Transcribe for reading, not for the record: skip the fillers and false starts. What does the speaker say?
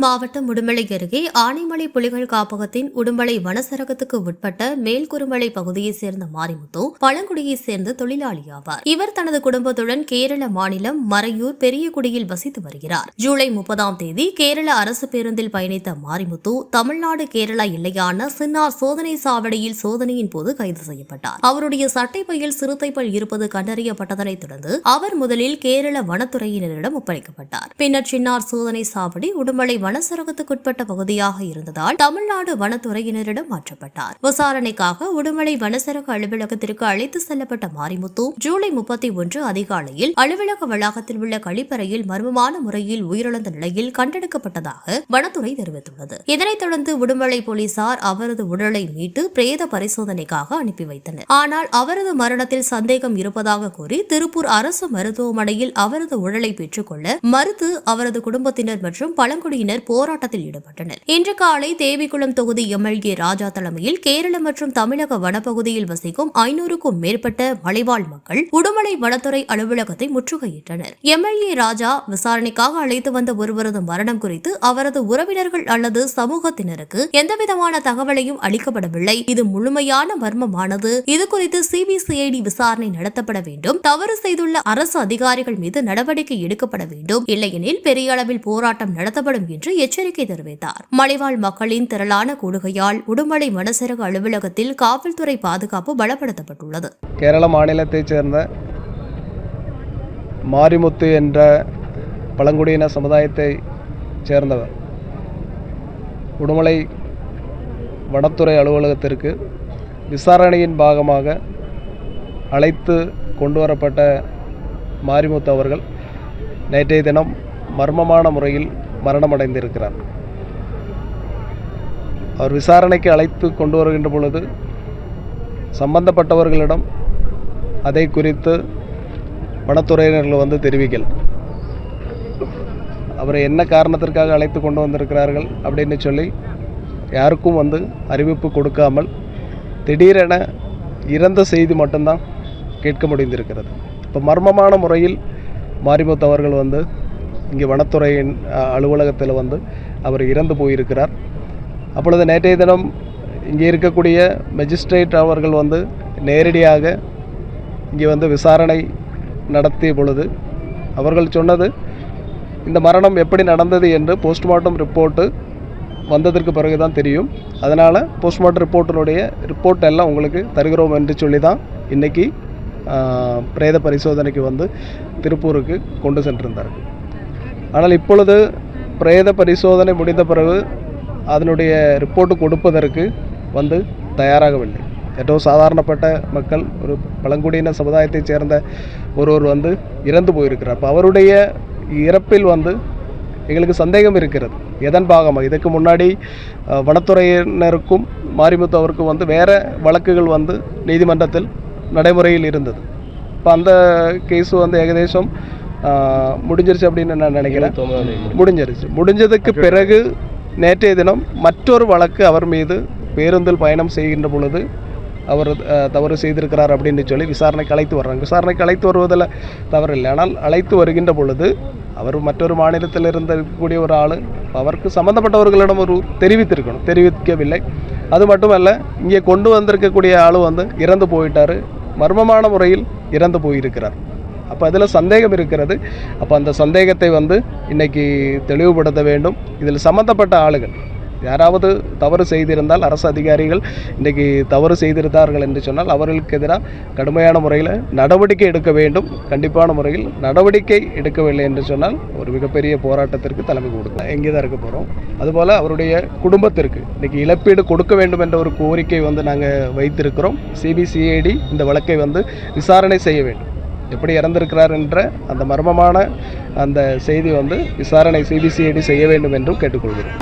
மாவட்டம் உடுமலை அருகே ஆனைமலை புலிகள் காப்பகத்தின் உடுமலை வனச்சரகத்துக்கு உட்பட்ட மேல்குருமலை பகுதியைச் சேர்ந்த மாரிமுத்து பழங்குடியைச் சேர்ந்த தொழிலாளி ஆவார். இவர் தனது குடும்பத்துடன் கேரள மாநிலம் மறையூர் பெரியகுடியில் வசித்து வருகிறார். ஜூலை 30ஆம் தேதி கேரள அரசு பேருந்தில் பயணித்த மாரிமுத்து தமிழ்நாடு கேரளா எல்லையான சின்னார் சோதனை சாவடியில் சோதனையின் போது கைது செய்யப்பட்டார். அவருடைய சட்டைப்பையில் சிறுத்தைப்பல் இருப்பது கண்டறியப்பட்டதனைத் தொடர்ந்து அவர் முதலில் கேரள வனத்துறையினரிடம் ஒப்படைக்கப்பட்டார். பின்னர் சின்னார் சோதனை சாவடி உடுமலை வனச்சரகத்துக்குட்பட்ட பகுதியாக இருந்ததால் தமிழ்நாடு வனத்துறையினரிடம் மாற்றப்பட்டார். விசாரணைக்காக உடுமலை வனச்சரக அலுவலகத்திற்கு அழைத்து செல்லப்பட்ட மாரிமுத்து ஜூலை 31 அதிகாலையில் அலுவலக வளாகத்தில் உள்ள கழிப்பறையில் மர்மமான முறையில் உயிரிழந்த நிலையில் கண்டெடுக்கப்பட்டதாக வனத்துறை தெரிவித்துள்ளது. இதனைத் தொடர்ந்து உடுமலை போலீசார் அவரது உடலை மீட்டு பிரேத பரிசோதனைக்காக அனுப்பி வைத்தனர். ஆனால் அவரது மரணத்தில் சந்தேகம் இருப்பதாக கூறி திருப்பூர் அரசு மருத்துவமனையில் அவரது உடலை பெற்றுக்கொள்ள மறுத்து அவரது குடும்பத்தினர் மற்றும் பழங்குடியினர் போராட்டத்தில் ஈடுபட்டனர். இன்று காலை தேவிகுளம் தொகுதி எம்எல்ஏ ராஜா தலைமையில் கேரள மற்றும் தமிழக வனப்பகுதியில் வசிக்கும் 500க்கும் மேற்பட்ட மலைவாழ் மக்கள் உடுமலை வனத்துறை அலுவலகத்தை முற்றுகையிட்டனர். எம்எல்ஏ ராஜா விசாரணைக்காக அழைத்து வந்த ஒருவரது மரணம் குறித்து அவரது உறவினர்கள் அல்லது சமூகத்தினருக்கு எந்தவிதமான தகவலையும் அளிக்கப்படவில்லை. இது முழுமையான மர்மமானது. இதுகுறித்து சிபிசிஐடி விசாரணை நடத்தப்பட வேண்டும். தவறு செய்துள்ள அரசு அதிகாரிகள் மீது நடவடிக்கை எடுக்கப்பட வேண்டும். இல்லையெனில் பெரிய அளவில் போராட்டம் நடத்தப்படும் என்று எச்சரிக்கை தெரிவித்தார். மலைவாழ் மக்களின் திரளான கூடுகையால் உடுமலை வனச்சரக அலுவலகத்தில் காவல்துறை பாதுகாப்பு பலப்படுத்தப்பட்டுள்ளது. கேரள மாநிலத்தைச் சேர்ந்த மாரிமுத்து என்ற பழங்குடியின சமுதாயத்தை சேர்ந்தவர் உடுமலை வனத்துறை அலுவலகத்திற்கு விசாரணையின் பாகமாக அழைத்து கொண்டு வரப்பட்ட மாரிமுத்து அவர்கள் நேற்றைய தினம் மர்மமான முறையில் மரணமடைந்திருக்கிறார். அவர் விசாரணைக்கு அழைத்து கொண்டு வருகின்ற பொழுது சம்பந்தப்பட்டவர்களிடம் அதை குறித்து வனத்துறையினர்கள் தெரிவிக்கல். அவரை என்ன காரணத்திற்காக அழைத்து கொண்டு வந்திருக்கிறார்கள் அப்படின்னு சொல்லி யாருக்கும் அறிவிப்பு கொடுக்காமல் திடீரென இறந்த செய்தி மட்டும்தான் கேட்க முடிந்திருக்கிறது. இப்போ மர்மமான முறையில் மாரிமுத்து அவர்கள் இங்கே வனத்துறையின் அலுவலகத்தில் அவர் இறந்து போயிருக்கிறார். அப்பொழுது நேற்றைய தினம் இங்கே இருக்கக்கூடிய மெஜிஸ்ட்ரேட் அவர்கள் நேரடியாக இங்கே விசாரணை நடத்திய பொழுது அவர்கள் சொன்னது இந்த மரணம் எப்படி நடந்தது என்று போஸ்ட்மார்ட்டம் ரிப்போர்ட்டு வந்ததற்கு பிறகு தான் தெரியும். அதனால் போஸ்ட்மார்ட்டம் ரிப்போர்ட் எல்லாம் உங்களுக்கு தருகிறோம் என்று சொல்லி தான் இன்றைக்கி பிரேத பரிசோதனைக்கு திருப்பூருக்கு கொண்டு சென்றிருந்தார்கள். ஆனால் இப்பொழுது பிரேத பரிசோதனை முடிந்த பிறகு அதனுடைய ரிப்போர்ட்டு கொடுப்பதற்கு தயாராகவில்லை. ஏதோ சாதாரணப்பட்ட மக்கள் ஒரு பழங்குடியின சமுதாயத்தைச் சேர்ந்த ஒருவர் இறந்து போயிருக்கிறார். அப்போ அவருடைய இறப்பில் எங்களுக்கு சந்தேகம் இருக்கிறது. எதன் பாகமாக இதுக்கு முன்னாடி வனத்துறையினருக்கும் மாரிமுத்து அவருக்கும் வேறு வழக்குகள் நீதிமன்றத்தில் நடைமுறையில் இருந்தது. இப்போ அந்த கேஸு ஏகதேசம் முடிஞ்சிருச்சு அப்படின்னு நான் நினைக்கிறேன். முடிஞ்சதுக்கு பிறகு நேற்றைய தினம் மற்றொரு வழக்கு அவர் மீது பேருந்தில் பயணம் செய்கின்ற பொழுது அவர் தவறு செய்திருக்கிறார் அப்படின்னு சொல்லி விசாரணைக்கு அழைத்து வர்றாங்க. விசாரணைக்கு அழைத்து வருவதில் தவறில்லை. ஆனால் அழைத்து வருகின்ற பொழுது அவர் மற்றொரு மாநிலத்தில் இருக்கக்கூடிய ஒரு ஆள் அவருக்கு சம்மந்தப்பட்டவர்களிடம் தெரிவிக்கவில்லை. அது மட்டுமல்ல, இங்கே கொண்டு வந்திருக்கக்கூடிய ஆள் இறந்து போயிட்டார், மர்மமான முறையில் இறந்து போயிருக்கிறார். அப்போ அதில் சந்தேகம் இருக்கிறது. அப்போ அந்த சந்தேகத்தை இன்றைக்கி தெளிவுபடுத்த வேண்டும். இதில் சம்மந்தப்பட்ட ஆளுகள் யாராவது தவறு செய்திருந்தால் அரசு அதிகாரிகள் இன்றைக்கி தவறு செய்திருந்தார்கள் என்று சொன்னால் அவர்களுக்கு எதிராக கடுமையான முறையில் நடவடிக்கை எடுக்க வேண்டும். கண்டிப்பான முறையில் நடவடிக்கை எடுக்கவில்லை என்று சொன்னால் ஒரு மிகப்பெரிய போராட்டத்திற்கு தலைமை கொடுக்கலாம். எங்கே தான் இருக்க போகிறோம். அதுபோல் அவருடைய குடும்பத்திற்கு இன்றைக்கி இழப்பீடு கொடுக்க வேண்டும் என்ற ஒரு கோரிக்கை நாங்கள் வைத்திருக்கிறோம். சிபிசிஐடி இந்த வழக்கை விசாரணை செய்ய வேண்டும். எப்படி இறந்திருக்கிறார் என்ற அந்த மர்மமான அந்த செய்தி விசாரணை சிபிசிஐடி செய்ய வேண்டும் என்றும் கேட்டுக்கொள்கிறோம்.